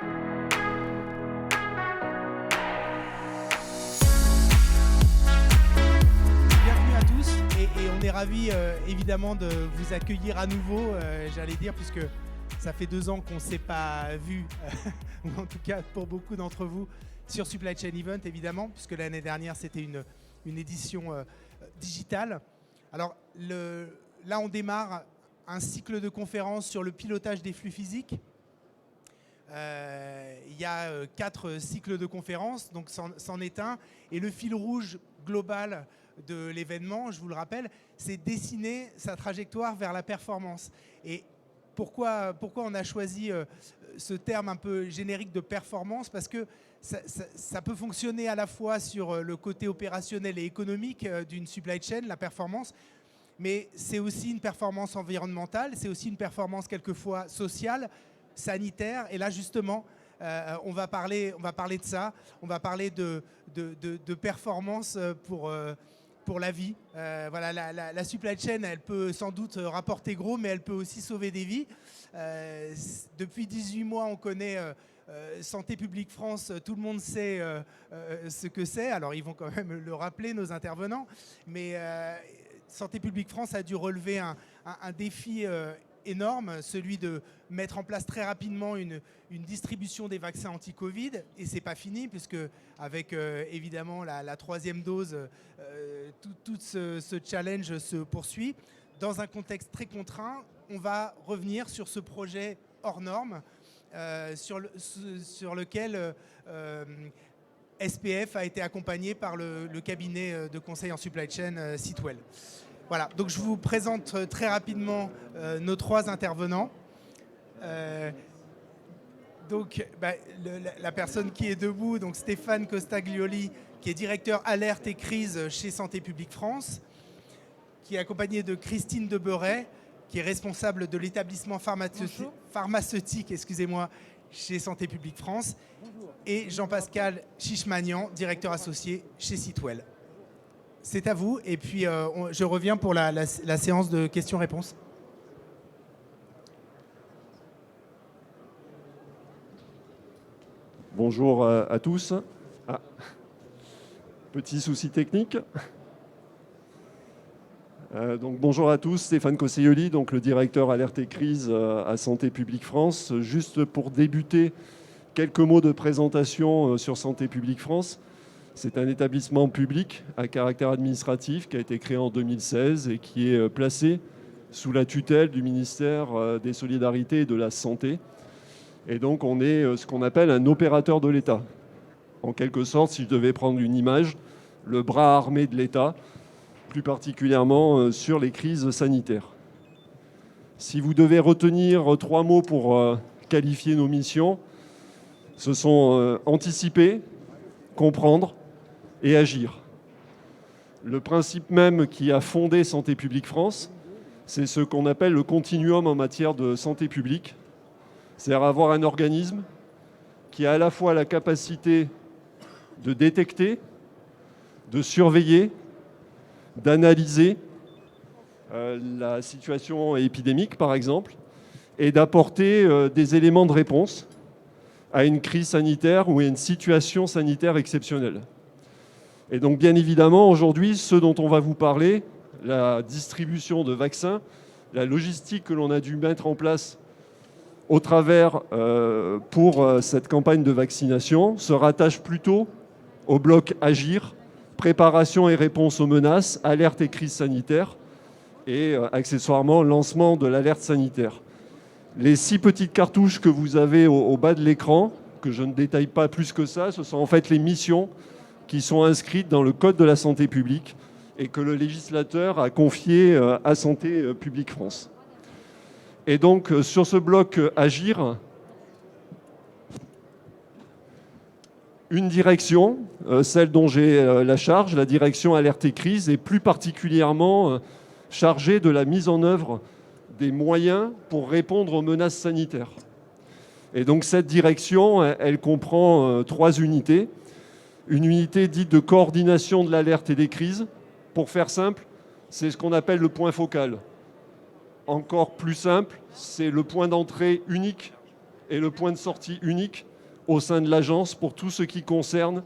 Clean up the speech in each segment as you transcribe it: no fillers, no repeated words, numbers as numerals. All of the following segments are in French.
Bienvenue à tous et on est ravis évidemment de vous accueillir à nouveau, j'allais dire, puisque ça fait 2 ans qu'on ne s'est pas vu, ou en tout cas pour beaucoup d'entre vous, sur Supply Chain Event évidemment, puisque l'année dernière c'était une édition digitale. Alors là on démarre un cycle de conférences sur le pilotage des flux physiques. Il y a 4 cycles de conférences, donc c'en est un. Et le fil rouge global de l'événement, je vous le rappelle, c'est dessiner sa trajectoire vers la performance. Et pourquoi on a choisi ce terme un peu générique de performance? Parce que ça peut fonctionner à la fois sur le côté opérationnel et économique d'une supply chain, la performance, mais c'est aussi une performance environnementale, c'est aussi une performance quelquefois sociale, sanitaire. Et là justement, on va parler de ça, on va parler de performance pour la vie. Voilà, la supply chain, elle peut sans doute rapporter gros, mais elle peut aussi sauver des vies. Depuis 18 mois, on connaît Santé publique France, tout le monde sait ce que c'est. Alors ils vont quand même le rappeler, nos intervenants, mais Santé publique France a dû relever un défi énorme, celui de mettre en place très rapidement une distribution des vaccins anti-Covid. Et c'est pas fini, puisque avec évidemment la 3e dose, tout ce challenge se poursuit. Dans un contexte très contraint, on va revenir sur ce projet hors norme, sur lequel SPF a été accompagné par le cabinet de conseil en supply chain Sitwell. Voilà, donc je vous présente très rapidement nos 3 intervenants. La personne qui est debout, donc Stéphane Costaglioli, qui est directeur alerte et crise chez Santé publique France, qui est accompagné de Christine Debeuret, qui est responsable de l'établissement pharmaceutique, chez Santé publique France, et Jean-Pascal Chichmanian, directeur associé chez Sitwell. C'est à vous, et puis je reviens pour la séance de questions-réponses. Bonjour à tous. Petit souci technique. Bonjour à tous, Stéphane Costaglioli, donc le directeur alerte et crise à Santé publique France. Juste pour débuter, quelques mots de présentation sur Santé publique France. C'est un établissement public à caractère administratif qui a été créé en 2016 et qui est placé sous la tutelle du ministère des Solidarités et de la Santé. Et donc on est ce qu'on appelle un opérateur de l'État. En quelque sorte, si je devais prendre une image, le bras armé de l'État, plus particulièrement sur les crises sanitaires. Si vous devez retenir 3 mots pour qualifier nos missions, ce sont anticiper, comprendre et agir. Le principe même qui a fondé Santé publique France, c'est ce qu'on appelle le continuum en matière de santé publique. C'est-à-dire avoir un organisme qui a à la fois la capacité de détecter, de surveiller, d'analyser la situation épidémique, par exemple, et d'apporter des éléments de réponse à une crise sanitaire ou à une situation sanitaire exceptionnelle. Et donc, bien évidemment, aujourd'hui, ce dont on va vous parler, la distribution de vaccins, la logistique que l'on a dû mettre en place au travers pour cette campagne de vaccination, se rattache plutôt au bloc Agir, préparation et réponse aux menaces, alerte et crise sanitaire, et accessoirement lancement de l'alerte sanitaire. Les 6 petites cartouches que vous avez au bas de l'écran, que je ne détaille pas plus que ça, ce sont en fait les missions qui sont inscrites dans le Code de la santé publique et que le législateur a confiées à Santé publique France. Et donc, sur ce bloc Agir, une direction, celle dont j'ai la charge, la direction alerte et crise, et plus particulièrement chargée de la mise en œuvre des moyens pour répondre aux menaces sanitaires. Et donc cette direction, elle comprend 3 unités. Une unité dite de coordination de l'alerte et des crises. Pour faire simple, c'est ce qu'on appelle le point focal. Encore plus simple, c'est le point d'entrée unique et le point de sortie unique au sein de l'agence pour tout ce qui concerne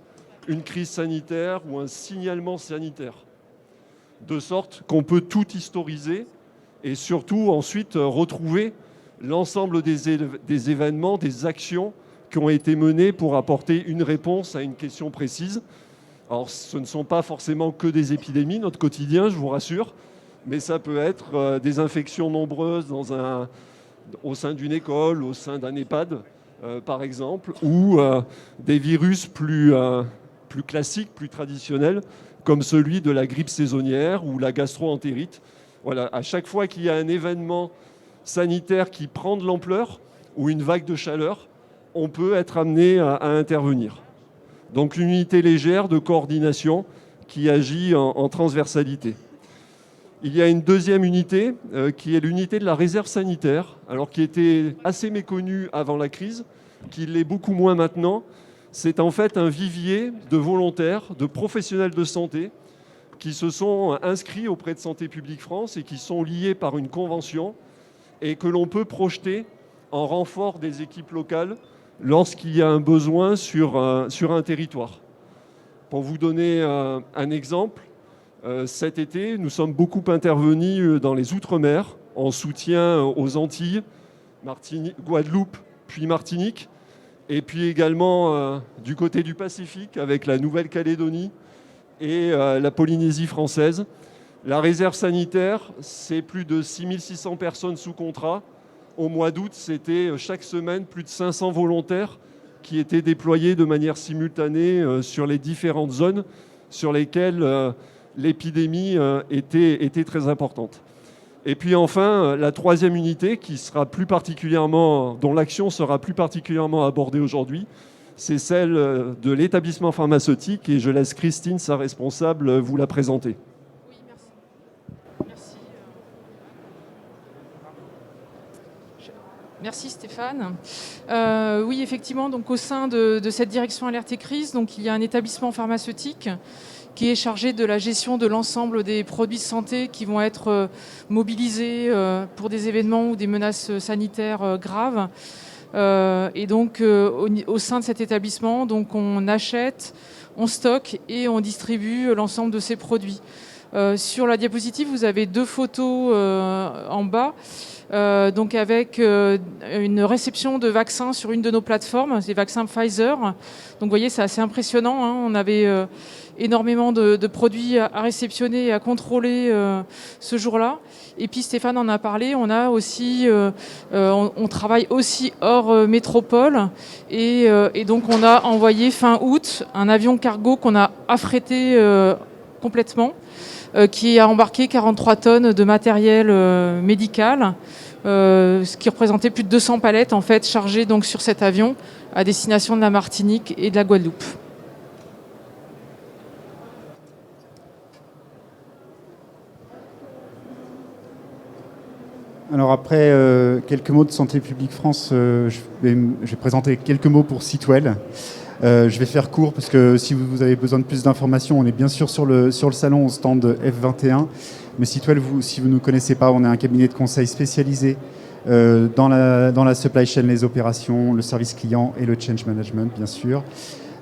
une crise sanitaire ou un signalement sanitaire. De sorte qu'on peut tout historiser et surtout ensuite retrouver l'ensemble des événements, des actions qui ont été menées pour apporter une réponse à une question précise. Alors ce ne sont pas forcément que des épidémies, notre quotidien, je vous rassure, mais ça peut être des infections nombreuses au sein d'une école, au sein d'un EHPAD, par exemple, ou des virus plus classiques, plus traditionnels, comme celui de la grippe saisonnière ou la gastro-entérite. Voilà, à chaque fois qu'il y a un événement sanitaire qui prend de l'ampleur ou une vague de chaleur, on peut être amené à intervenir. Donc une unité légère de coordination qui agit en transversalité. Il y a une deuxième unité qui est l'unité de la réserve sanitaire, alors qui était assez méconnue avant la crise, qui l'est beaucoup moins maintenant. C'est en fait un vivier de volontaires, de professionnels de santé qui se sont inscrits auprès de Santé publique France et qui sont liés par une convention et que l'on peut projeter en renfort des équipes locales lorsqu'il y a un besoin sur un territoire. Pour vous donner un exemple, cet été, nous sommes beaucoup intervenus dans les Outre-mer en soutien aux Antilles, Guadeloupe, puis Martinique, et puis également du côté du Pacifique avec la Nouvelle-Calédonie et la Polynésie française. La réserve sanitaire, c'est plus de 6600 personnes sous contrat. Au mois d'août, c'était chaque semaine plus de 500 volontaires qui étaient déployés de manière simultanée sur les différentes zones sur lesquelles l'épidémie était très importante. Et puis enfin, la troisième unité dont l'action sera plus particulièrement abordée aujourd'hui, c'est celle de l'établissement pharmaceutique et je laisse Christine, sa responsable, vous la présenter. Oui, merci. Merci Stéphane. Oui, effectivement, donc au sein de cette direction alerte et crise, donc il y a un établissement pharmaceutique qui est chargé de la gestion de l'ensemble des produits de santé qui vont être mobilisés pour des événements ou des menaces sanitaires graves. Et donc au sein de cet établissement, donc on achète, on stocke et on distribue l'ensemble de ces produits. Sur la diapositive, vous avez deux photos en bas, donc avec une réception de vaccins sur une de nos plateformes, c'est les vaccins Pfizer. Donc vous voyez, c'est assez impressionnant, hein. On avait énormément de produits à réceptionner et à contrôler ce jour-là. Et puis Stéphane en a parlé, on a aussi, on travaille aussi hors métropole et donc on a envoyé fin août un avion cargo qu'on a affrété complètement, qui a embarqué 43 tonnes de matériel médical, ce qui représentait plus de 200 palettes en fait chargées donc sur cet avion à destination de la Martinique et de la Guadeloupe. Alors après quelques mots de Santé publique France, je vais présenter quelques mots pour Sitwell. Je vais faire court parce que si vous avez besoin de plus d'informations, on est bien sûr sur le salon au stand F21. Mais Sitwell, si vous ne nous connaissez pas, on est un cabinet de conseil spécialisé dans la supply chain, les opérations, le service client et le change management, bien sûr.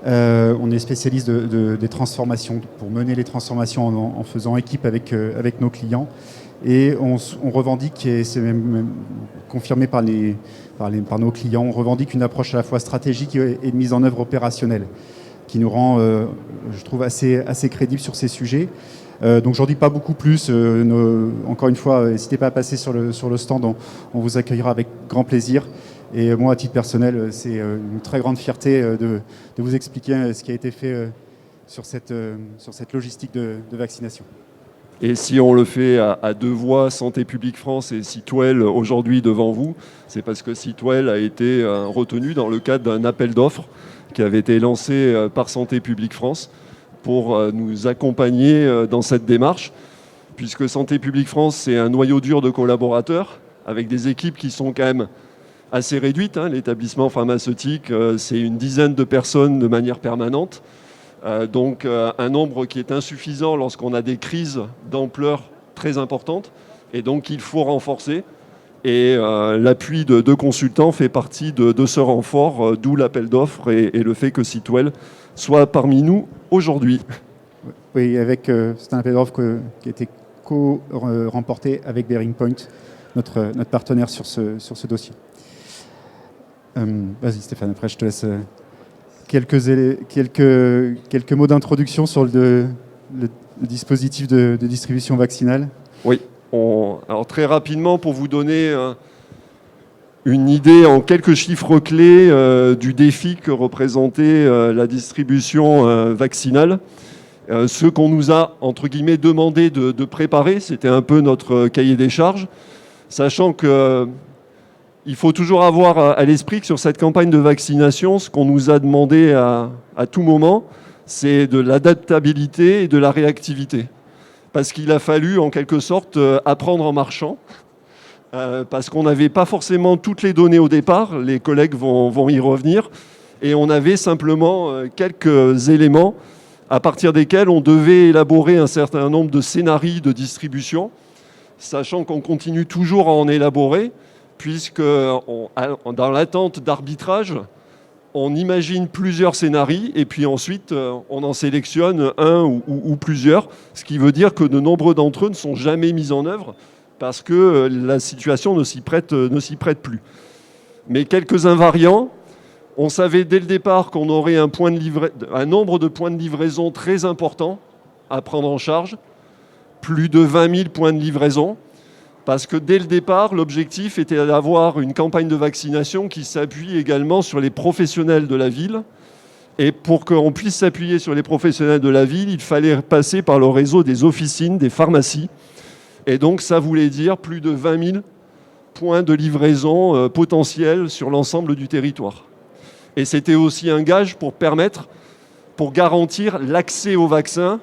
On est spécialiste des transformations pour mener les transformations en faisant équipe avec nos clients. Et on revendique, et c'est même confirmé par nos clients, on revendique une approche à la fois stratégique et de mise en œuvre opérationnelle, qui nous rend, je trouve, assez crédible sur ces sujets. Donc j'en dis pas beaucoup plus. Encore une fois, n'hésitez pas à passer sur le stand, on vous accueillera avec grand plaisir. Et moi, à titre personnel, c'est une très grande fierté de vous expliquer ce qui a été fait sur cette logistique de vaccination. Et si on le fait à deux voix, Santé publique France et Sitwell aujourd'hui devant vous, c'est parce que Sitwell a été retenu dans le cadre d'un appel d'offres qui avait été lancé par Santé publique France pour nous accompagner dans cette démarche, puisque Santé publique France, c'est un noyau dur de collaborateurs avec des équipes qui sont quand même assez réduites. L'établissement pharmaceutique, c'est une dizaine de personnes de manière permanente. Donc un nombre qui est insuffisant lorsqu'on a des crises d'ampleur très importante et donc il faut renforcer. Et l'appui de consultants fait partie de ce renfort, d'où l'appel d'offres et le fait que Sitwell soit parmi nous aujourd'hui. Oui, c'est un appel d'offres qui a été co-remporté avec Bearing Point, notre partenaire sur ce dossier. Vas-y Stéphane, après je te laisse quelques mots d'introduction sur le dispositif de distribution vaccinale. Oui, alors très rapidement pour vous donner une idée en quelques chiffres clés du défi que représentait la distribution vaccinale. Ce qu'on nous a, entre guillemets, demandé de préparer, c'était un peu notre cahier des charges, sachant que il faut toujours avoir à l'esprit que sur cette campagne de vaccination, ce qu'on nous a demandé à tout moment, c'est de l'adaptabilité et de la réactivité. Parce qu'il a fallu, en quelque sorte, apprendre en marchant, parce qu'on n'avait pas forcément toutes les données au départ, les collègues vont y revenir, et on avait simplement quelques éléments à partir desquels on devait élaborer un certain nombre de scénarios de distribution, sachant qu'on continue toujours à en élaborer, puisque dans l'attente d'arbitrage, on imagine plusieurs scénarios et puis ensuite on en sélectionne un ou plusieurs, ce qui veut dire que de nombreux d'entre eux ne sont jamais mis en œuvre parce que la situation ne s'y prête plus. Mais quelques invariants, on savait dès le départ qu'on aurait un nombre de points de livraison très important à prendre en charge, plus de 20 000 points de livraison. Parce que dès le départ, l'objectif était d'avoir une campagne de vaccination qui s'appuie également sur les professionnels de la ville. Et pour qu'on puisse s'appuyer sur les professionnels de la ville, il fallait passer par le réseau des officines, des pharmacies. Et donc ça voulait dire plus de 20 000 points de livraison potentiels sur l'ensemble du territoire. Et c'était aussi un gage pour garantir l'accès au vaccin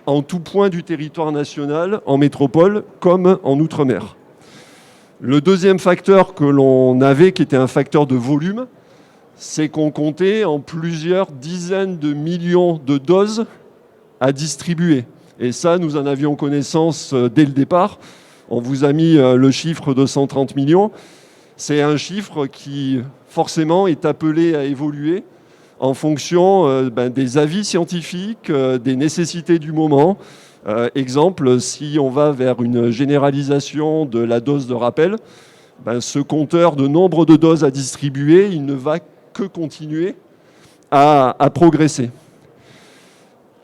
en tout point du territoire national, en métropole comme en outre-mer. Le deuxième facteur que l'on avait, qui était un facteur de volume, c'est qu'on comptait en plusieurs dizaines de millions de doses à distribuer. Et ça, nous en avions connaissance dès le départ. On vous a mis le chiffre de 130 millions. C'est un chiffre qui, forcément, est appelé à évoluer en fonction des avis scientifiques, des nécessités du moment. Exemple, si on va vers une généralisation de la dose de rappel, ce compteur de nombre de doses à distribuer, il ne va que continuer à progresser.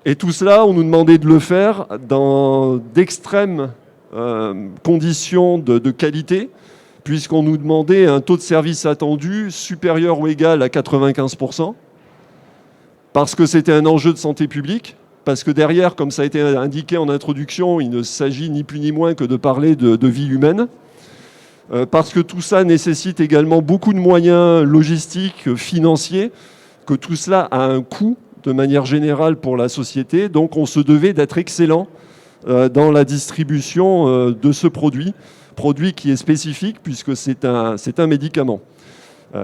Et tout cela, on nous demandait de le faire dans d'extrêmes conditions de qualité, puisqu'on nous demandait un taux de service attendu supérieur ou égal à 95%. Parce que c'était un enjeu de santé publique, parce que derrière, comme ça a été indiqué en introduction, il ne s'agit ni plus ni moins que de parler de vie humaine, parce que tout ça nécessite également beaucoup de moyens logistiques, financiers, que tout cela a un coût de manière générale pour la société, donc on se devait d'être excellent dans la distribution de ce produit qui est spécifique puisque c'est un médicament.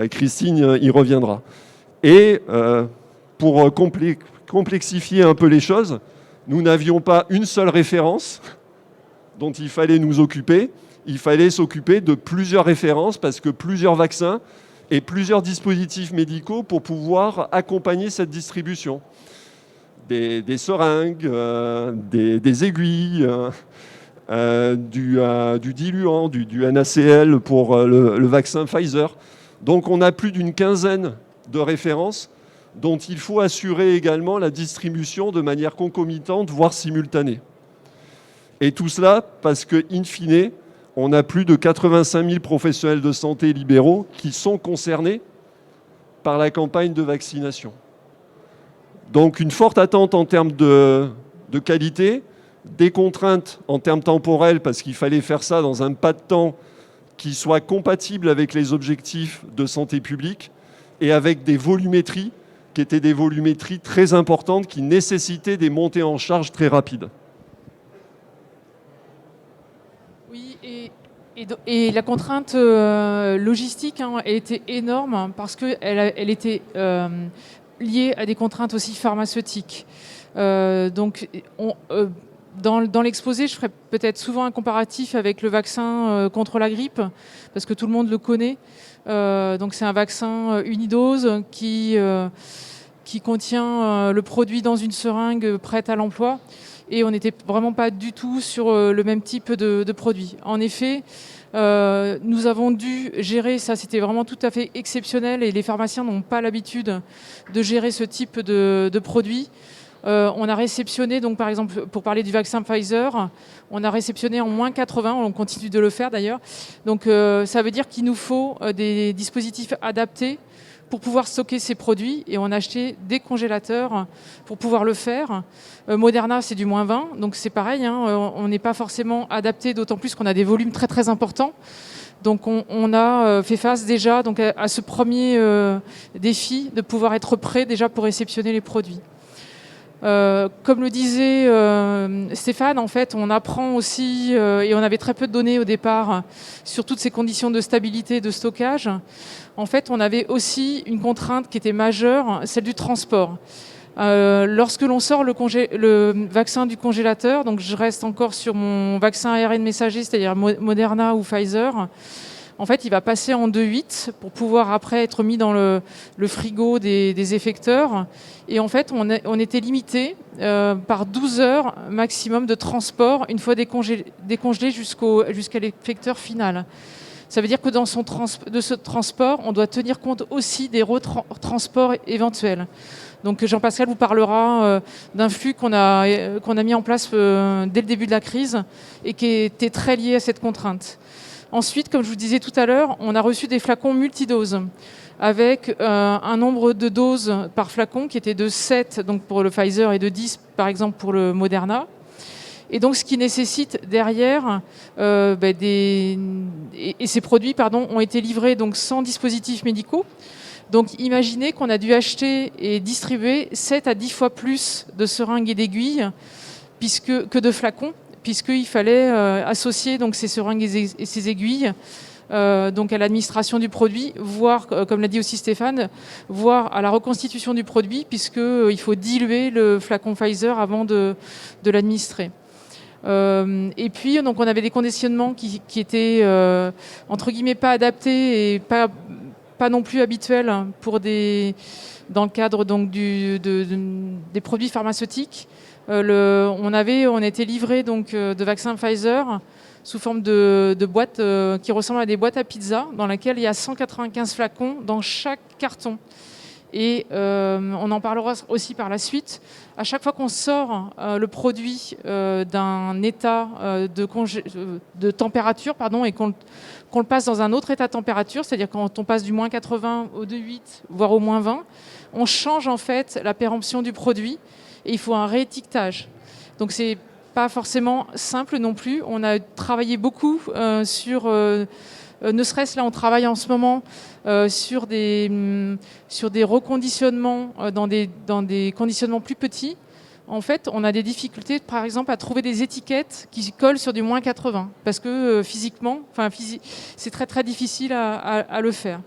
Christine y reviendra. Et pour complexifier un peu les choses, nous n'avions pas une seule référence dont il fallait nous occuper. Il fallait s'occuper de plusieurs références parce que plusieurs vaccins et plusieurs dispositifs médicaux pour pouvoir accompagner cette distribution. Des seringues, des aiguilles, du diluant, du NaCl pour le vaccin Pfizer. Donc on a plus d'une quinzaine de références dont il faut assurer également la distribution de manière concomitante, voire simultanée. Et tout cela parce que, in fine, on a plus de 85 000 professionnels de santé libéraux qui sont concernés par la campagne de vaccination. Donc une forte attente en termes de qualité, des contraintes en termes temporels parce qu'il fallait faire ça dans un pas de temps qui soit compatible avec les objectifs de santé publique et avec des volumétries qui étaient des volumétries très importantes qui nécessitaient des montées en charge très rapides. Oui, et la contrainte logistique, elle était énorme parce qu'elle était liée à des contraintes aussi pharmaceutiques. Donc, dans l'exposé, je ferai peut-être souvent un comparatif avec le vaccin contre la grippe, parce que tout le monde le connaît. Donc c'est un vaccin unidose qui contient le produit dans une seringue prête à l'emploi. Et on n'était vraiment pas du tout sur le même type de produit. En effet, nous avons dû gérer, ça c'était vraiment tout à fait exceptionnel, et les pharmaciens n'ont pas l'habitude de gérer ce type de produit. On a réceptionné, donc par exemple, pour parler du vaccin Pfizer, on a réceptionné en moins 80, on continue de le faire d'ailleurs. Donc ça veut dire qu'il nous faut des dispositifs adaptés pour pouvoir stocker ces produits, et on a acheté des congélateurs pour pouvoir le faire. Moderna, c'est du moins 20, donc c'est pareil, hein, on n'est pas forcément adapté, d'autant plus qu'on a des volumes très très importants. Donc on a fait face déjà donc, à ce premier défi de pouvoir être prêt déjà pour réceptionner les produits. Comme le disait Stéphane, en fait, on apprend aussi, et on avait très peu de données au départ sur toutes ces conditions de stabilité et de stockage. En fait, on avait aussi une contrainte qui était majeure, celle du transport. Lorsque l'on sort le vaccin du congélateur, donc je reste encore sur mon vaccin ARN messager, c'est-à-dire Moderna ou Pfizer, en fait, il va passer en 2-8 pour pouvoir après être mis dans le frigo des effecteurs. Et en fait, on était limité par 12 heures maximum de transport une fois décongelé jusqu'à l'effecteur final. Ça veut dire que dans de ce transport, on doit tenir compte aussi des retransports éventuels. Donc Jean-Pascal vous parlera d'un flux qu'on a mis en place dès le début de la crise et qui était très lié à cette contrainte. Ensuite, comme je vous disais tout à l'heure, on a reçu des flacons multidoses avec un nombre de doses par flacon qui était de 7 donc pour le Pfizer et de 10 par exemple pour le Moderna. Et donc ce qui nécessite derrière, et ces produits ont été livrés donc, sans dispositifs médicaux. Donc imaginez qu'on a dû acheter et distribuer 7 à 10 fois plus de seringues et d'aiguilles que de flacons, puisqu'il fallait associer donc, ces seringues et ces aiguilles donc à l'administration du produit, voire, comme l'a dit aussi Stéphane, voire à la reconstitution du produit, puisqu'il faut diluer le flacon Pfizer avant de l'administrer. Et puis, donc, on avait des conditionnements qui étaient, entre guillemets, pas adaptés et pas non plus habituels dans le cadre donc, des produits pharmaceutiques. On a été livré donc, de vaccins Pfizer sous forme de boîtes qui ressemblent à des boîtes à pizza dans laquelle il y a 195 flacons dans chaque carton. Et on en parlera aussi par la suite. À chaque fois qu'on sort le produit d'un état de température et qu'on le passe dans un autre état de température, c'est-à-dire quand on passe du moins 80 au 2,8, voire au moins 20, on change en fait la péremption du produit et il faut un réétiquetage. Donc c'est pas forcément simple non plus. On a travaillé beaucoup sur... ne serait-ce là, on travaille en ce moment sur des reconditionnements dans des conditionnements plus petits. En fait, on a des difficultés, par exemple, à trouver des étiquettes qui collent sur du moins 80, parce que physiquement, c'est très très difficile à le faire.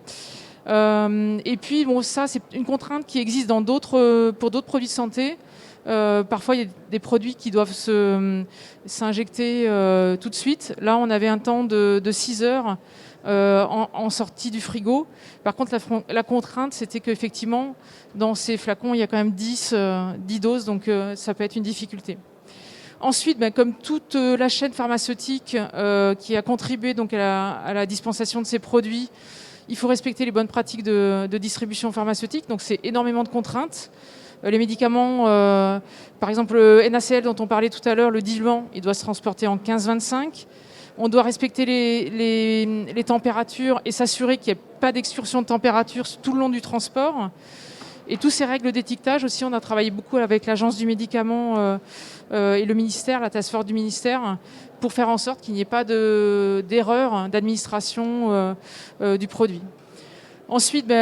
Et puis, bon, ça, c'est une contrainte qui existe pour d'autres produits de santé. Parfois, il y a des produits qui doivent s'injecter tout de suite. Là, on avait un temps de 6 heures en sortie du frigo. Par contre, la contrainte, c'était qu'effectivement, dans ces flacons, il y a quand même 10 doses, donc ça peut être une difficulté. Ensuite, comme toute la chaîne pharmaceutique qui a contribué donc, à la dispensation de ces produits, il faut respecter les bonnes pratiques de distribution pharmaceutique. Donc, c'est énormément de contraintes. Les médicaments, par exemple le NaCl dont on parlait tout à l'heure, le diluant, il doit se transporter en 15-25. On doit respecter les températures et s'assurer qu'il n'y ait pas d'excursion de température tout le long du transport. Et toutes ces règles d'étiquetage aussi, on a travaillé beaucoup avec l'Agence du médicament et le ministère, la task force du ministère, pour faire en sorte qu'il n'y ait pas d'erreur d'administration du produit. Ensuite,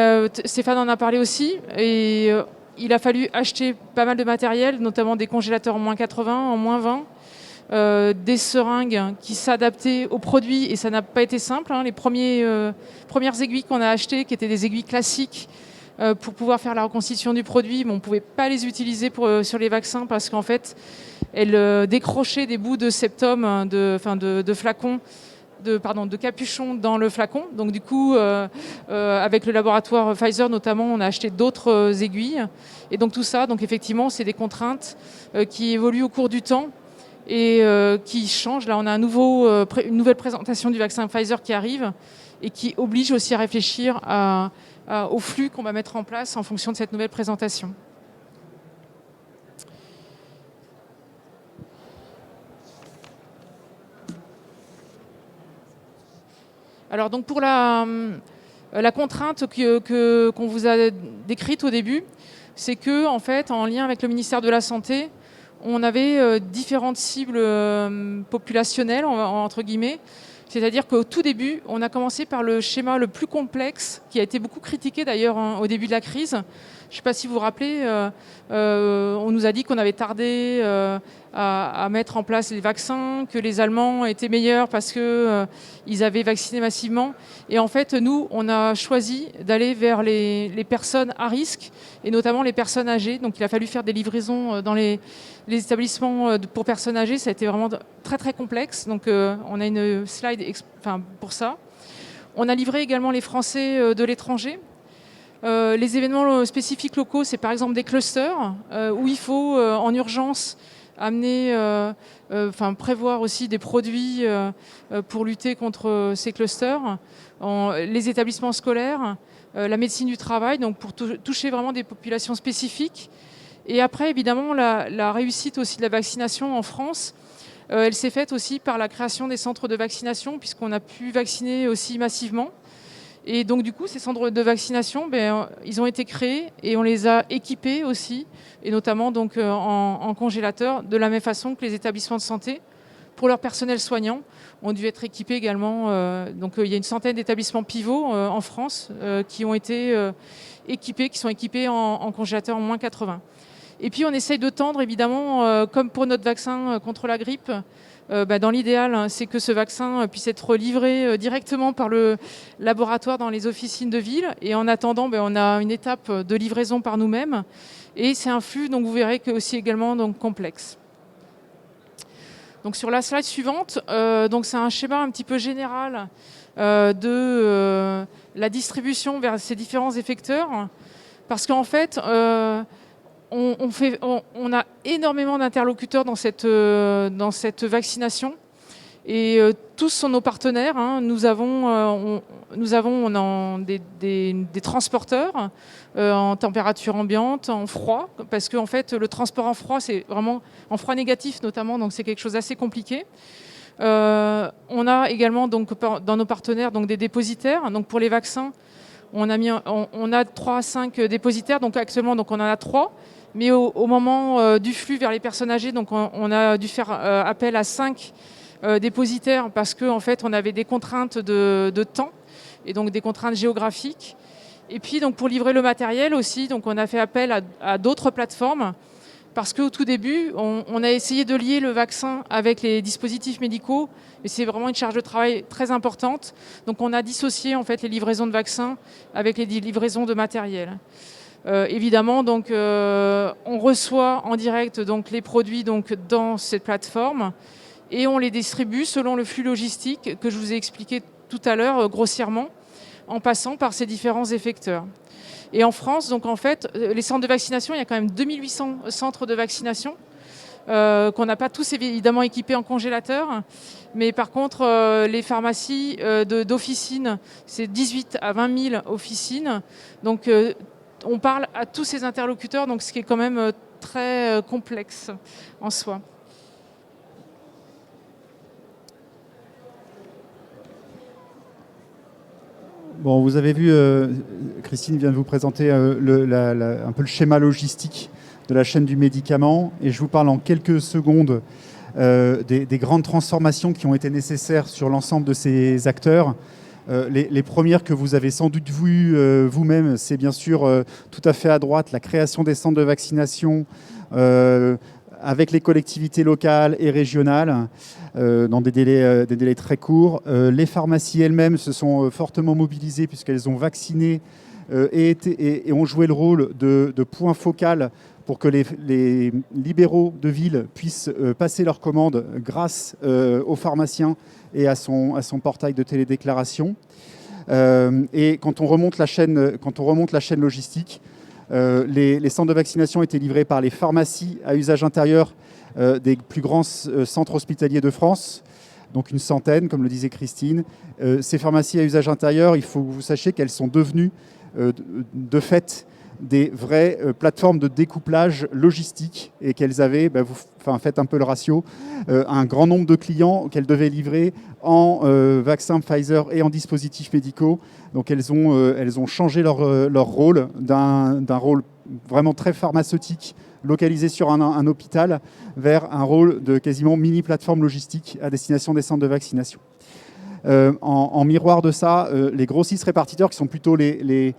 Stéphane en a parlé aussi. Et il a fallu acheter pas mal de matériel, notamment des congélateurs en moins 80, en moins 20, des seringues qui s'adaptaient aux produits, et ça n'a pas été simple. Les premières aiguilles qu'on a achetées, qui étaient des aiguilles classiques, pour pouvoir faire la reconstitution du produit, mais on ne pouvait pas les utiliser sur les vaccins parce qu'en fait, elles décrochaient des bouts de septum, de flacons, de capuchons dans le flacon. Donc du coup, avec le laboratoire Pfizer notamment, on a acheté d'autres aiguilles. Et donc tout ça, donc effectivement, c'est des contraintes qui évoluent au cours du temps et qui changent. Là, on a une nouvelle présentation du vaccin Pfizer qui arrive et qui oblige aussi à réfléchir au flux qu'on va mettre en place en fonction de cette nouvelle présentation. Alors donc pour la contrainte qu'on vous a décrite au début, c'est que en fait, en lien avec le ministère de la Santé, on avait différentes cibles populationnelles, entre guillemets. C'est-à-dire qu'au tout début, on a commencé par le schéma le plus complexe, qui a été beaucoup critiqué d'ailleurs au début de la crise. Je ne sais pas si vous vous rappelez, on nous a dit qu'on avait tardé à mettre en place les vaccins, que les Allemands étaient meilleurs parce qu'ils avaient vacciné massivement. Et en fait, nous, on a choisi d'aller vers les personnes à risque, et notamment les personnes âgées. Donc il a fallu faire des livraisons dans les établissements pour personnes âgées. Ça a été vraiment très très complexe. Donc on a une slide pour ça. On a livré également les Français de l'étranger. Les événements spécifiques locaux, c'est par exemple des clusters où il faut en urgence amener, prévoir aussi des produits pour lutter contre ces clusters. Les établissements scolaires, la médecine du travail, donc pour toucher vraiment des populations spécifiques. Et après, évidemment, la réussite aussi de la vaccination en France, elle s'est faite aussi par la création des centres de vaccination, puisqu'on a pu vacciner aussi massivement. Et donc du coup, ces centres de vaccination, ils ont été créés et on les a équipés aussi, et notamment donc, en congélateur, de la même façon que les établissements de santé, pour leur personnel soignant, ont dû être équipés également. Donc il y a une centaine d'établissements pivots en France qui ont été équipés, qui sont équipés en congélateur en -80. Et puis on essaye de tendre, évidemment, comme pour notre vaccin contre la grippe, dans l'idéal, c'est que ce vaccin puisse être livré directement par le laboratoire dans les officines de ville. Et en attendant, on a une étape de livraison par nous-mêmes. Et c'est un flux, donc vous verrez, que aussi également donc, complexe. Donc sur la slide suivante, donc c'est un schéma un petit peu général de la distribution vers ces différents effecteurs. Parce qu'en fait, on a énormément d'interlocuteurs dans cette vaccination et tous sont nos partenaires. Hein. Nous avons des transporteurs en température ambiante, en froid, parce que en fait, le transport en froid, c'est vraiment en froid négatif notamment, donc c'est quelque chose d'assez compliqué. On a également donc, dans nos partenaires donc, des dépositaires. Donc, pour les vaccins, on a 3 à 5 dépositaires, donc actuellement donc, on en a 3. Mais au moment du flux vers les personnes âgées, donc on a dû faire appel à 5 dépositaires parce qu'en fait, on avait des contraintes de temps et donc des contraintes géographiques. Et puis, donc, pour livrer le matériel aussi, donc, on a fait appel à d'autres plateformes parce qu'au tout début, on a essayé de lier le vaccin avec les dispositifs médicaux, mais c'est vraiment une charge de travail très importante. Donc, on a dissocié en fait, les livraisons de vaccins avec les livraisons de matériel. Évidemment, donc, on reçoit en direct donc, les produits donc, dans cette plateforme et on les distribue selon le flux logistique que je vous ai expliqué tout à l'heure grossièrement, en passant par ces différents effecteurs. Et en France, donc, en fait, les centres de vaccination, il y a quand même 2800 centres de vaccination qu'on n'a pas tous évidemment équipés en congélateur. Mais par contre, les pharmacies d'officines, c'est 18 à 20 000 officines. Donc, on parle à tous ces interlocuteurs, donc ce qui est quand même très complexe en soi. Bon, vous avez vu, Christine vient de vous présenter un peu le schéma logistique de la chaîne du médicament. Et je vous parle en quelques secondes des grandes transformations qui ont été nécessaires sur l'ensemble de ces acteurs. Les premières que vous avez sans doute vues vous-même, c'est bien sûr tout à fait à droite, la création des centres de vaccination avec les collectivités locales et régionales dans des délais très courts. Les pharmacies elles-mêmes se sont fortement mobilisées puisqu'elles ont vacciné et ont joué le rôle de point focal pour que les libéraux de ville puissent passer leurs commandes grâce aux pharmaciens et à son portail de télédéclaration. Et quand on remonte la chaîne logistique, les centres de vaccination étaient livrés par les pharmacies à usage intérieur des plus grands centres hospitaliers de France, donc une centaine, comme le disait Christine. Ces pharmacies à usage intérieur, il faut que vous sachiez qu'elles sont devenues de fait des vraies plateformes de découplage logistique et qu'elles avaient, faites un peu le ratio, un grand nombre de clients qu'elles devaient livrer en vaccins Pfizer et en dispositifs médicaux. Donc elles ont changé leur rôle d'un rôle vraiment très pharmaceutique, localisé sur un hôpital, vers un rôle de quasiment mini-plateforme logistique à destination des centres de vaccination. En miroir de ça, les grossistes répartiteurs, qui sont plutôt le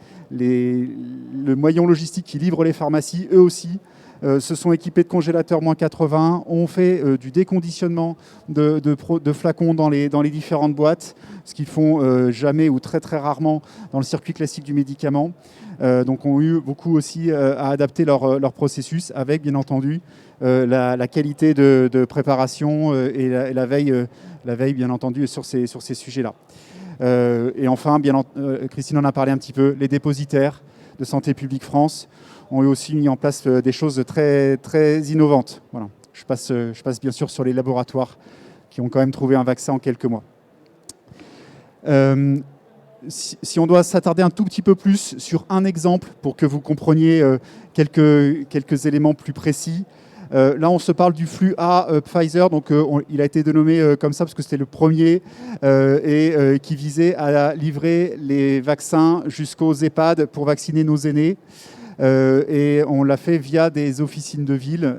moyen logistique qui livre les pharmacies, eux aussi, se sont équipés de congélateurs moins 80, ont fait du déconditionnement de flacons dans les différentes boîtes, ce qu'ils font jamais ou très très rarement dans le circuit classique du médicament. Donc ont eu beaucoup aussi à adapter leur processus avec, bien entendu, la qualité de préparation et la veille, bien entendu, sur ces sujets-là. Et enfin, Christine en a parlé un petit peu, les dépositaires de Santé publique France ont aussi mis en place des choses très, très innovantes. Voilà. Je passe bien sûr sur les laboratoires qui ont quand même trouvé un vaccin en quelques mois. Si on doit s'attarder un tout petit peu plus sur un exemple pour que vous compreniez quelques éléments plus précis, là, on se parle du flux A Pfizer, donc il a été dénommé comme ça parce que c'était le premier et qui visait à livrer les vaccins jusqu'aux EHPAD pour vacciner nos aînés. Et on l'a fait via des officines de ville,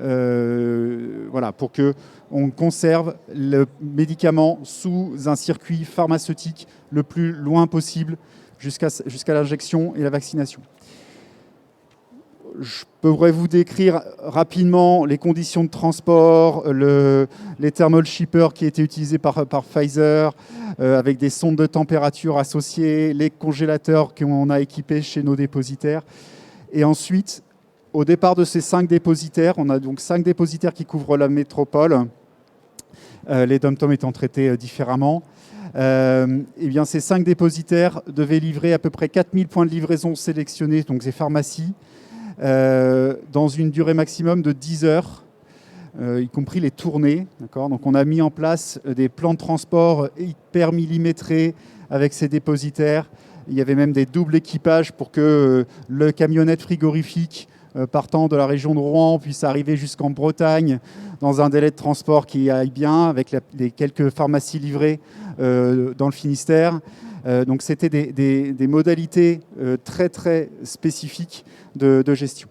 voilà, pour qu'on conserve le médicament sous un circuit pharmaceutique le plus loin possible jusqu'à l'injection et la vaccination. Je pourrais vous décrire rapidement les conditions de transport, les thermal shippers qui étaient utilisés par Pfizer, avec des sondes de température associées, les congélateurs qu'on a équipés chez nos dépositaires. Et ensuite, au départ de ces 5 dépositaires, on a donc 5 dépositaires qui couvrent la métropole, les dom-toms étant traités différemment. Et bien, ces 5 dépositaires devaient livrer à peu près 4000 points de livraison sélectionnés, donc ces pharmacies, dans une durée maximum de 10 heures, y compris les tournées. Donc on a mis en place des plans de transport hyper millimétrés avec ces dépositaires. Il y avait même des doubles équipages pour que le camionnette frigorifique partant de la région de Rouen puisse arriver jusqu'en Bretagne dans un délai de transport qui aille bien, avec les quelques pharmacies livrées dans le Finistère. Donc c'était des modalités très très spécifiques de gestion.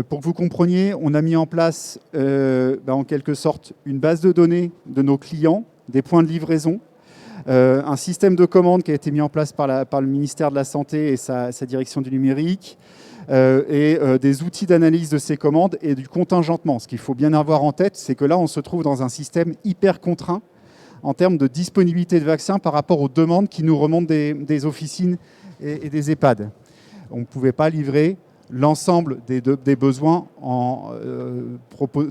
Pour que vous compreniez, on a mis en place en quelque sorte une base de données de nos clients, des points de livraison, un système de commande qui a été mis en place par le ministère de la Santé et sa direction du numérique, et des outils d'analyse de ces commandes et du contingentement. Ce qu'il faut bien avoir en tête, c'est que là, on se trouve dans un système hyper contraint en termes de disponibilité de vaccins par rapport aux demandes qui nous remontent des officines et des EHPAD. On ne pouvait pas livrer l'ensemble des besoins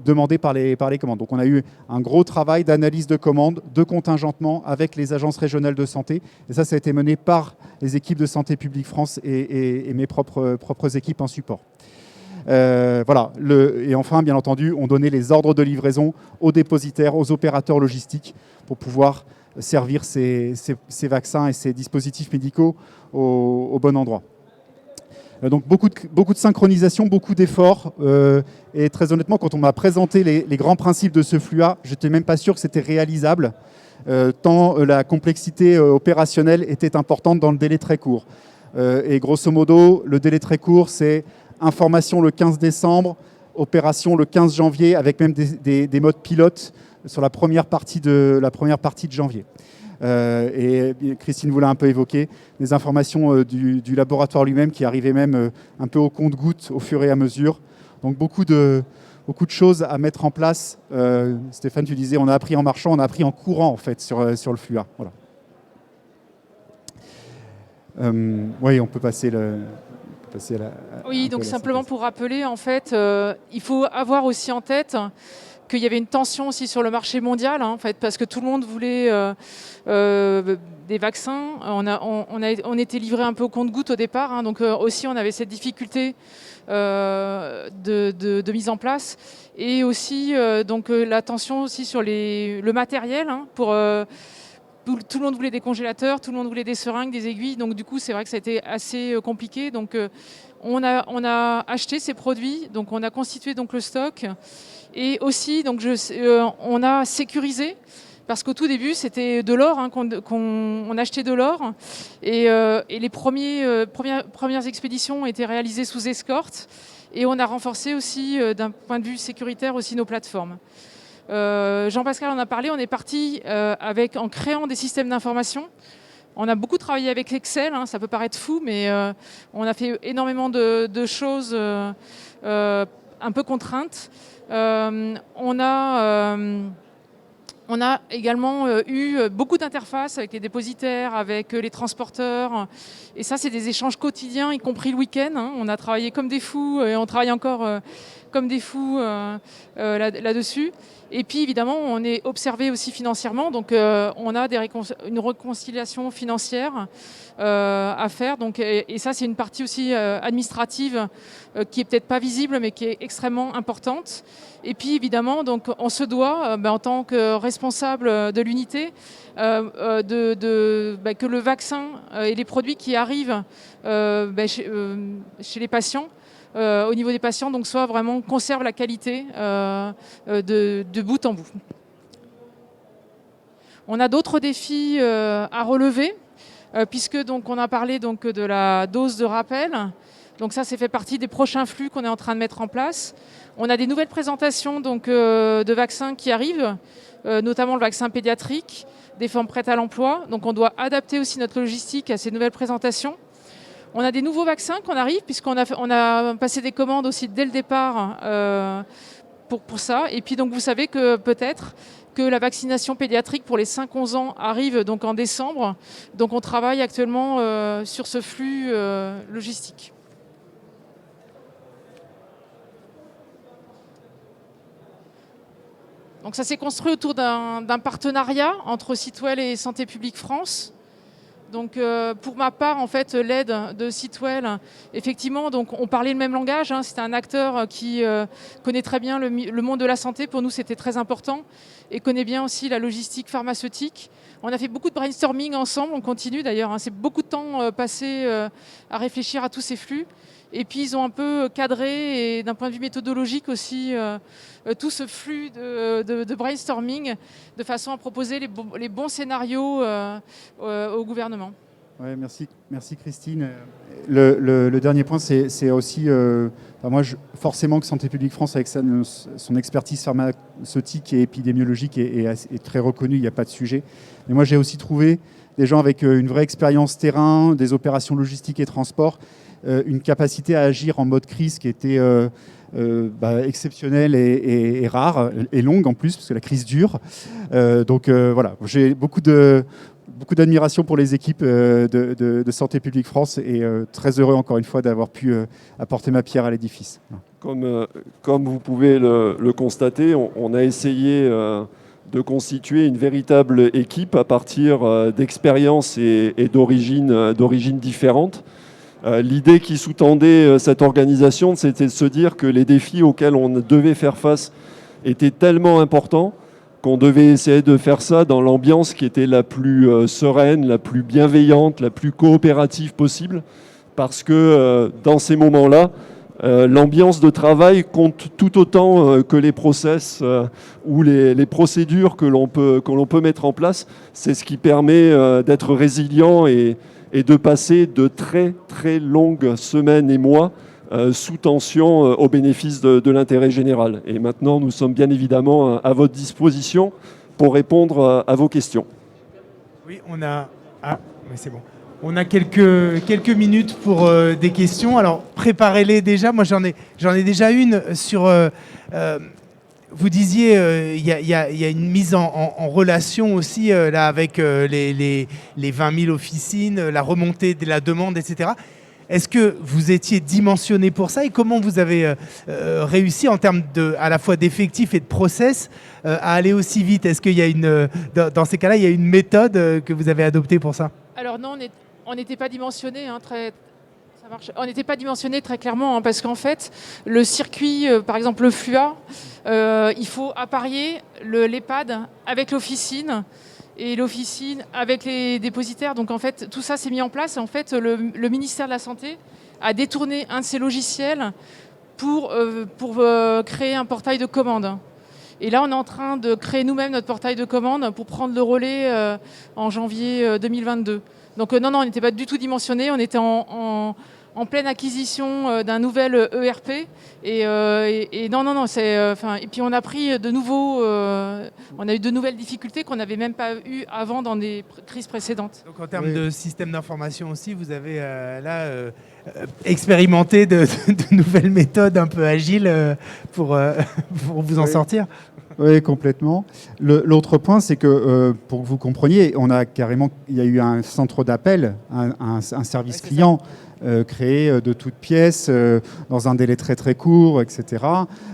demandés par les commandes. Donc on a eu un gros travail d'analyse de commandes, de contingentement avec les agences régionales de santé. Et ça a été mené par les équipes de Santé publique France et mes propres équipes en support. Voilà. Et enfin, bien entendu, on donnait les ordres de livraison aux dépositaires, aux opérateurs logistiques pour pouvoir servir ces vaccins et ces dispositifs médicaux au bon endroit. Donc beaucoup de synchronisation, beaucoup d'efforts. Et très honnêtement, quand on m'a présenté les grands principes de ce flux-A, je n'étais même pas sûr que c'était réalisable, tant la complexité opérationnelle était importante dans le délai très court. Et grosso modo, le délai très court, c'est information le 15 décembre, opération le 15 janvier, avec même des modes pilotes sur la première partie de janvier. Et Christine vous l'a un peu évoqué, des informations du laboratoire lui-même qui arrivaient même un peu au compte-gouttes au fur et à mesure. Donc beaucoup de choses à mettre en place. Stéphane, tu disais, on a appris en marchant, on a appris en courant en fait sur le flux A. Voilà. Oui, on peut passer Oui, donc simplement pour rappeler, en fait, il faut avoir aussi en tête qu'il y avait une tension aussi sur le marché mondial, en fait, parce que tout le monde voulait des vaccins. On était livré un peu au compte-gouttes au départ, donc aussi on avait cette difficulté de mise en place, et aussi donc la tension aussi sur le matériel, tout le monde voulait des congélateurs, tout le monde voulait des seringues, des aiguilles. Donc du coup, c'est vrai que ça a été assez compliqué. Donc on a acheté ces produits, donc on a constitué donc le stock, et aussi donc on a sécurisé. Parce qu'au tout début, c'était de l'or, qu'on achetait de l'or. Et les premières expéditions ont été réalisées sous escorte. Et on a renforcé aussi, d'un point de vue sécuritaire, aussi nos plateformes. Jean-Pascal en a parlé, on est parti en créant des systèmes d'information. On a beaucoup travaillé avec Excel, ça peut paraître fou, mais on a fait énormément de choses un peu contraintes. On a également eu beaucoup d'interfaces avec les dépositaires, avec les transporteurs. Et ça, c'est des échanges quotidiens, y compris le week-end. On a travaillé comme des fous et on travaille encore comme des fous là-dessus. Et puis, évidemment, on est observé aussi financièrement. Donc, on a une réconciliation financière à faire. Donc, et ça, c'est une partie aussi administrative qui est peut-être pas visible, mais qui est extrêmement importante. Et puis évidemment, donc, on se doit, en tant que responsable de l'unité, que le vaccin et les produits qui arrivent chez les patients, au niveau des patients, donc conservent la qualité de bout en bout. On a d'autres défis à relever, puisque donc, on a parlé donc, de la dose de rappel. Donc ça fait partie des prochains flux qu'on est en train de mettre en place. On a des nouvelles présentations donc, de vaccins qui arrivent, notamment le vaccin pédiatrique, des formes prêtes à l'emploi. Donc on doit adapter aussi notre logistique à ces nouvelles présentations. On a des nouveaux vaccins qu'on arrive, puisqu'on a passé des commandes aussi dès le départ pour ça. Et puis donc vous savez que peut-être que la vaccination pédiatrique pour les 5-11 ans arrive donc en décembre. Donc on travaille actuellement sur ce flux logistique. Donc ça s'est construit autour d'un partenariat entre Sitwell et Santé publique France. Donc pour ma part, en fait, l'aide de Sitwell, effectivement, donc on parlait le même langage. C'était un acteur qui connaît très bien le monde de la santé. Pour nous, c'était très important, et connaît bien aussi la logistique pharmaceutique. On a fait beaucoup de brainstorming ensemble. On continue d'ailleurs. C'est beaucoup de temps passé à réfléchir à tous ces flux. Et puis ils ont un peu cadré, et d'un point de vue méthodologique aussi, tout ce flux de brainstorming, de façon à proposer les bons scénarios au gouvernement. Ouais, merci Christine. Le dernier point, c'est aussi, forcément que Santé publique France, avec son expertise pharmaceutique et épidémiologique, est très reconnue, il n'y a pas de sujet. Mais moi, j'ai aussi trouvé des gens avec une vraie expérience terrain, des opérations logistiques et transport, une capacité à agir en mode crise qui était exceptionnelle et rare, et longue en plus, parce que la crise dure. Donc voilà, j'ai beaucoup d'admiration pour les équipes de Santé publique France, et très heureux encore une fois d'avoir pu apporter ma pierre à l'édifice. Comme vous pouvez le constater, on a essayé de constituer une véritable équipe à partir d'expériences et d'origines différentes. L'idée qui sous-tendait cette organisation, c'était de se dire que les défis auxquels on devait faire face étaient tellement importants qu'on devait essayer de faire ça dans l'ambiance qui était la plus sereine, la plus bienveillante, la plus coopérative possible, parce que dans ces moments-là, l'ambiance de travail compte tout autant que les process ou les procédures que l'on peut mettre en place. C'est ce qui permet d'être résilient et de passer de très très longues semaines et mois sous tension au bénéfice de l'intérêt général. Et maintenant, nous sommes bien évidemment à votre disposition pour répondre à vos questions. Oui, c'est bon. On a quelques minutes pour des questions. Alors, préparez-les déjà. Moi, j'en ai déjà une sur... Vous disiez, il y a une mise en relation aussi là, avec les 20 000 officines, la remontée de la demande, etc. Est-ce que vous étiez dimensionné pour ça et comment vous avez réussi en termes à la fois d'effectifs et de process à aller aussi vite? Est-ce qu'il y a dans ces cas-là, il y a une méthode que vous avez adoptée pour ça? Alors non, on n'était pas dimensionné ça marche. On n'était pas dimensionné très clairement parce qu'en fait, le circuit, par exemple le FLUA, il faut apparier l'EHPAD avec l'officine et l'officine avec les dépositaires. Donc en fait, tout ça s'est mis en place. En fait, le ministère de la Santé a détourné un de ses logiciels pour créer un portail de commande. Et là, on est en train de créer nous-mêmes notre portail de commande pour prendre le relais en janvier 2022. Donc non, on n'était pas du tout dimensionné. On était en pleine acquisition d'un nouvel ERP. Et non, et puis on a pris de nouveaux... on a eu de nouvelles difficultés qu'on n'avait même pas eues avant dans des crises précédentes. Donc en termes de système d'information aussi, vous avez expérimenté de nouvelles méthodes un peu agiles pour vous en sortir? Oui, complètement. L'autre point, c'est que pour que vous compreniez, il y a eu un centre d'appel, un service client créé de toutes pièces, dans un délai très très court, etc.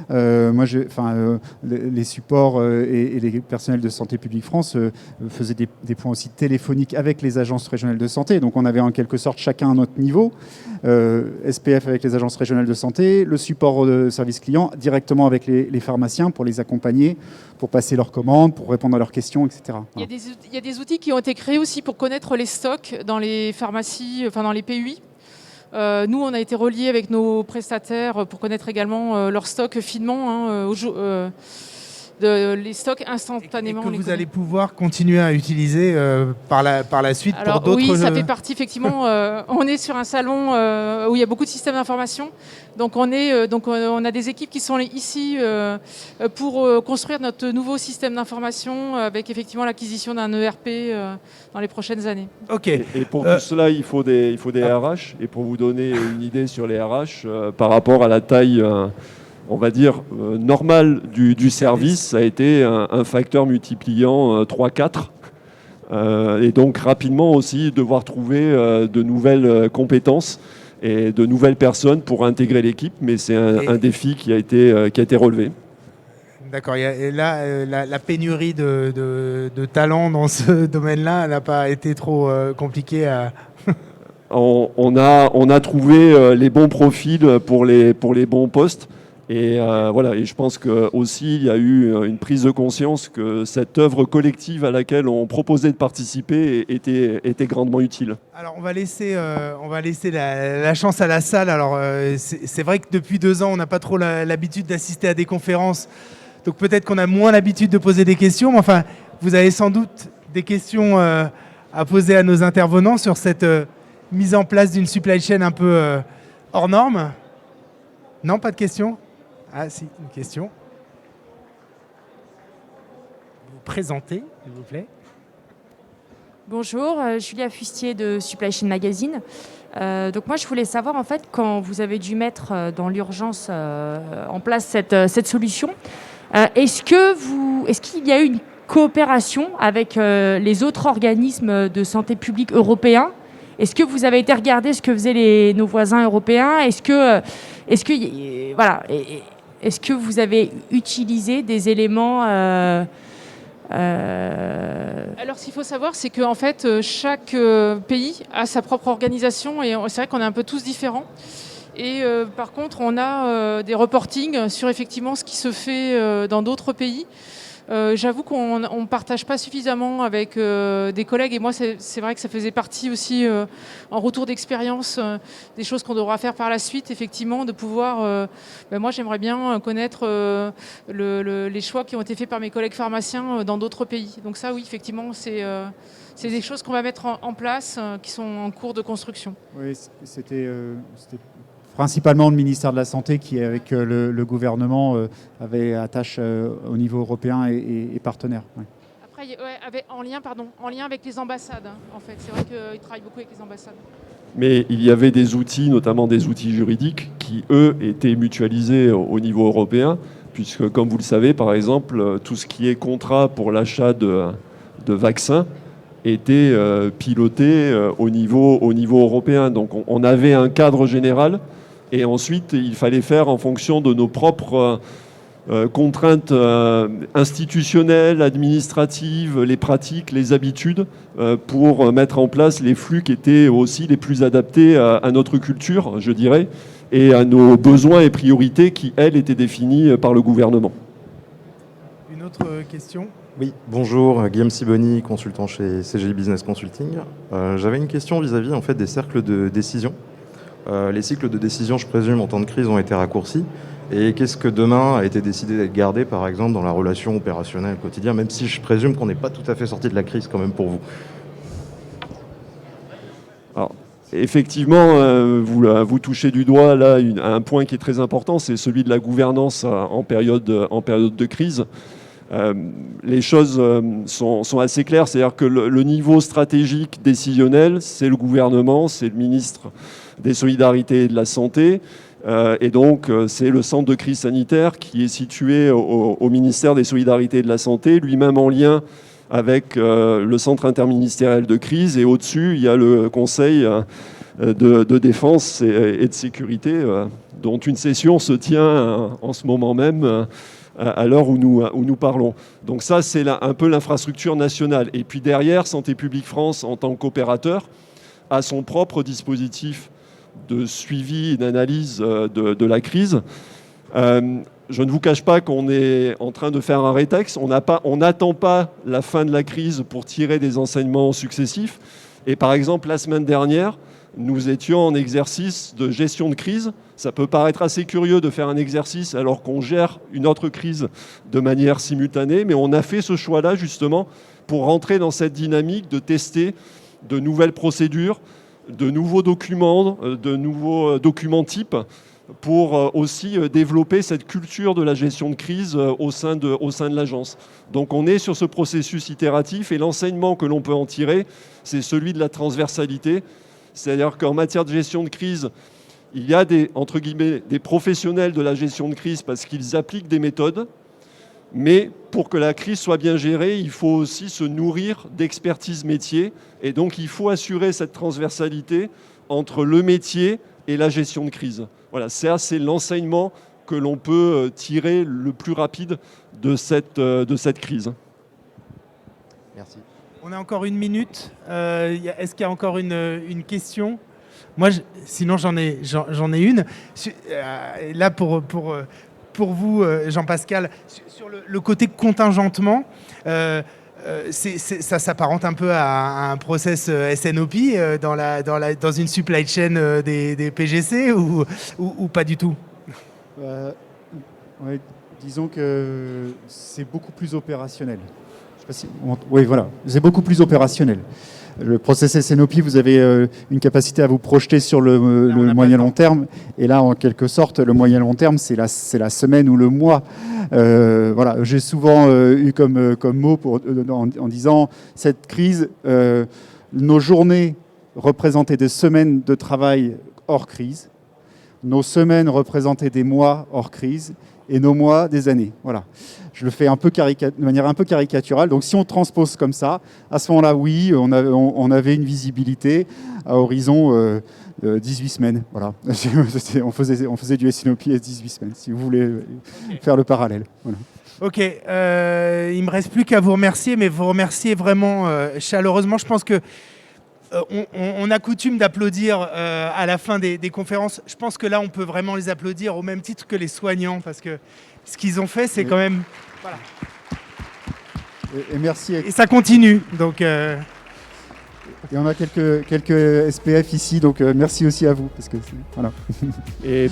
Les supports et les personnels de Santé publique France faisaient des points aussi téléphoniques avec les agences régionales de santé. Donc on avait en quelque sorte chacun à notre niveau. SPF avec les agences régionales de santé, le support de service client directement avec les pharmaciens pour les accompagner, pour passer leurs commandes, pour répondre à leurs questions, etc. Il y a des outils qui ont été créés aussi pour connaître les stocks dans les pharmacies, dans les PUI. Nous, on a été reliés avec nos prestataires pour connaître également leurs stocks finement, les stocks instantanément. Et que vous allez pouvoir continuer à utiliser par la suite. Alors, pour d'autres... Oui, ça fait partie effectivement. On est sur un salon où il y a beaucoup de systèmes d'information. Donc on a des équipes qui sont ici pour construire notre nouveau système d'information avec effectivement l'acquisition d'un ERP dans les prochaines années. Ok. Et pour tout cela, il faut des RH. Et pour vous donner une idée sur les RH, par rapport à la taille, on va dire, normale du service, ça a été un facteur multipliant 3-4. Et donc rapidement aussi devoir trouver de nouvelles compétences et de nouvelles personnes pour intégrer l'équipe, mais c'est un défi qui a été relevé. D'accord. Et là, la pénurie de talents dans ce domaine-là n'a pas été trop compliquée à... On a trouvé les bons profils pour les bons postes. Et voilà. Et je pense qu'aussi, il y a eu une prise de conscience que cette œuvre collective à laquelle on proposait de participer était grandement utile. Alors, on va laisser la chance à la salle. Alors, c'est vrai que depuis 2 ans, on n'a pas trop l'habitude d'assister à des conférences. Donc, peut-être qu'on a moins l'habitude de poser des questions. Mais enfin, vous avez sans doute des questions à poser à nos intervenants sur cette mise en place d'une supply chain un peu hors norme. Non, pas de questions? Ah si, une question. Vous présentez, s'il vous plaît. Bonjour, Julia Fustier de Supply Chain Magazine. Donc moi, je voulais savoir, en fait, quand vous avez dû mettre dans l'urgence en place cette solution, est-ce qu'il y a eu une coopération avec les autres organismes de santé publique européens? Est-ce que vous avez été regarder ce que faisaient nos voisins européens? Est-ce que vous avez utilisé des éléments Alors, ce qu'il faut savoir, c'est qu'en fait, chaque pays a sa propre organisation et c'est vrai qu'on est un peu tous différents. Et par contre, on a des reportings sur effectivement ce qui se fait dans d'autres pays. J'avoue qu'on ne partage pas suffisamment avec des collègues et moi c'est vrai que ça faisait partie aussi en retour d'expérience des choses qu'on devra faire par la suite, effectivement, de pouvoir moi j'aimerais bien connaître les choix qui ont été faits par mes collègues pharmaciens dans d'autres pays. Donc ça oui, effectivement, c'est des choses qu'on va mettre en place qui sont en cours de construction. Oui, c'était principalement le ministère de la Santé qui, avec le gouvernement, avait attache au niveau européen et partenaire. Ouais. Après, en lien avec les ambassades, en fait. C'est vrai qu'ils travaillent beaucoup avec les ambassades. Mais il y avait des outils, notamment des outils juridiques, qui, eux, étaient mutualisés au niveau européen. puisque comme vous le savez, par exemple, tout ce qui est contrat pour l'achat de vaccins était piloté au niveau européen. Donc on avait un cadre général et ensuite il fallait faire en fonction de nos propres contraintes institutionnelles, administratives, les pratiques, les habitudes pour mettre en place les flux qui étaient aussi les plus adaptés à notre culture, je dirais, et à nos besoins et priorités qui, elles, étaient définis par le gouvernement. Une autre question ? Oui, bonjour, Guillaume Siboni, consultant chez CGI Business Consulting. J'avais une question vis-à-vis en fait, des cercles de décision. Les cycles de décision, je présume, en temps de crise ont été raccourcis. Et qu'est-ce que demain a été décidé d'être gardé, par exemple, dans la relation opérationnelle quotidienne, même si je présume qu'on n'est pas tout à fait sorti de la crise quand même pour vous. Alors, effectivement, vous touchez du doigt là un point qui est très important, c'est celui de la gouvernance en période de crise. Les choses sont assez claires, c'est-à-dire que le niveau stratégique décisionnel, c'est le gouvernement, c'est le ministre des Solidarités et de la Santé, et donc c'est le centre de crise sanitaire qui est situé au ministère des Solidarités et de la Santé, lui-même en lien avec le centre interministériel de crise, et au-dessus, il y a le Conseil de défense et de sécurité, dont une session se tient en ce moment même, à l'heure où nous parlons. Donc ça, c'est un peu l'infrastructure nationale. Et puis derrière, Santé publique France, en tant qu'opérateur, a son propre dispositif de suivi et d'analyse de la crise. Je ne vous cache pas qu'on est en train de faire un rétex. On n'attend pas la fin de la crise pour tirer des enseignements successifs. Et par exemple, la semaine dernière, nous étions en exercice de gestion de crise. Ça peut paraître assez curieux de faire un exercice alors qu'on gère une autre crise de manière simultanée, mais on a fait ce choix-là justement pour rentrer dans cette dynamique de tester de nouvelles procédures, de nouveaux documents types, pour aussi développer cette culture de la gestion de crise au sein de l'agence. Donc on est sur ce processus itératif, et l'enseignement que l'on peut en tirer, c'est celui de la transversalité. C'est-à-dire qu'en matière de gestion de crise, il y a entre guillemets, des professionnels de la gestion de crise parce qu'ils appliquent des méthodes, mais pour que la crise soit bien gérée, il faut aussi se nourrir d'expertise métier, et donc il faut assurer cette transversalité entre le métier et la gestion de crise. Voilà, c'est l'enseignement que l'on peut tirer le plus rapide de cette crise. Merci. On a encore 1 minute. Est-ce qu'il y a encore une question ? Moi, sinon j'en ai une. Là, pour vous, Jean-Pascal, sur le côté contingentement, ça s'apparente un peu à un process SNOP dans une supply chain des PGC ou pas du tout ? Ouais, disons que c'est beaucoup plus opérationnel. Oui, voilà, c'est beaucoup plus opérationnel. Le process SNOP, vous avez une capacité à vous projeter sur le moyen-long terme. Et là, en quelque sorte, le moyen-long terme, c'est la semaine ou le mois. Voilà, j'ai souvent eu comme mot en disant cette crise, nos journées représentaient des semaines de travail hors crise, nos semaines représentaient des mois hors crise, et nos mois des années. Voilà. Je le fais de manière un peu caricaturale. Donc si on transpose comme ça, à ce moment-là, oui, on avait une visibilité à horizon 18 semaines. Voilà. on faisait du SNOP à 18 semaines, si vous voulez faire le parallèle. Voilà. Ok, il ne me reste plus qu'à vous remercier, mais vous remercier vraiment chaleureusement. Je pense que on a coutume d'applaudir à la fin des conférences. Je pense que là, on peut vraiment les applaudir au même titre que les soignants, parce que ce qu'ils ont fait, c'est quand même... Voilà. Et merci. Et ça continue. Donc, Et on a quelques SPF ici, donc merci aussi à vous. Parce que voilà. Et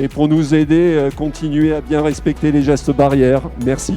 pour nous aider, continuez à bien respecter les gestes barrières. Merci.